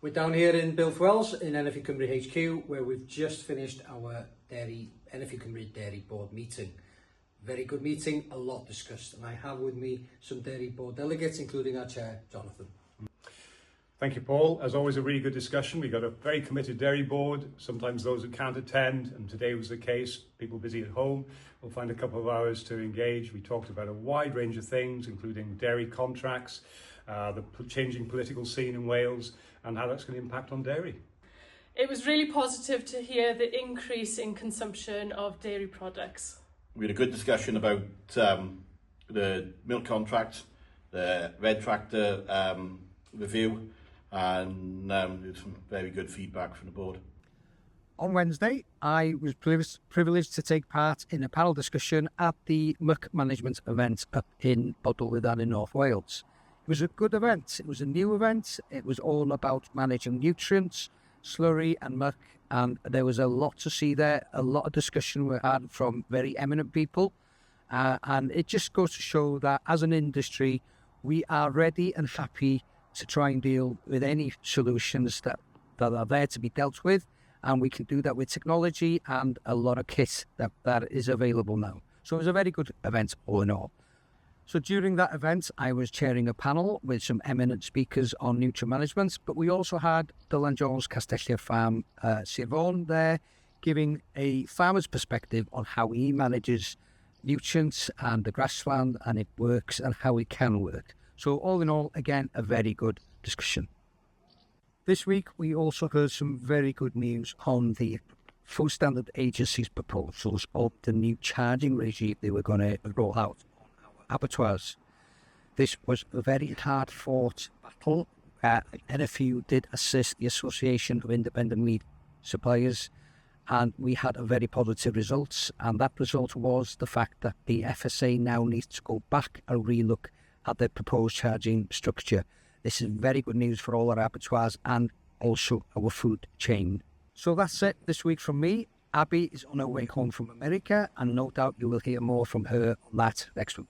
We're down here in Bilfwells in NFU Cymru HQ, where we've just finished our NFU Cymru Dairy Board meeting. Very good meeting, a lot discussed, and I have with me some Dairy Board delegates, including our chair, Jonathan. Thank you, Paul. As always, a really good discussion. We've got a very committed dairy board. Sometimes those who can't attend, and today was the case, people busy at home, will find a couple of hours to engage. We talked about a wide range of things, including dairy contracts, the changing political scene in Wales, and how that's going to impact on dairy. It was really positive to hear the increase in consumption of dairy products. We had a good discussion about the milk contract, the red tractor review, and there's some very good feedback from the board. On Wednesday, I was privileged to take part in a panel discussion at the muck management event up in Bodolwyddan in North Wales. It was a good event. It was a new event. It was all about managing nutrients, slurry and muck, and there was a lot to see there. A lot of discussion we had from very eminent people, and it just goes to show that as an industry, we are ready and happy to try and deal with any solutions that are there to be dealt with, and we can do that with technology and a lot of kit that is available now. So it was a very good event all in all. So during that event, I was chairing a panel with some eminent speakers on nutrient management, but we also had Dylan Jones Castella Farm Sir Vaughan there, giving a farmer's perspective on how he manages nutrients and the grassland, and it works and how it can work. So all in all, again, a very good discussion. This week, we also heard some very good news on the Food Standard Agency's proposals of the new charging regime they were going to roll out on our abattoirs. This was a very hard-fought battle. NFU did assist the Association of Independent Meat Suppliers, and we had a very positive result. And that result was the fact that the FSA now needs to go back and relook at the proposed charging structure. This is very good news for all our abattoirs and also our food chain. So that's it this week from me. Abby is on her way home from America, and no doubt you will hear more from her on that next week.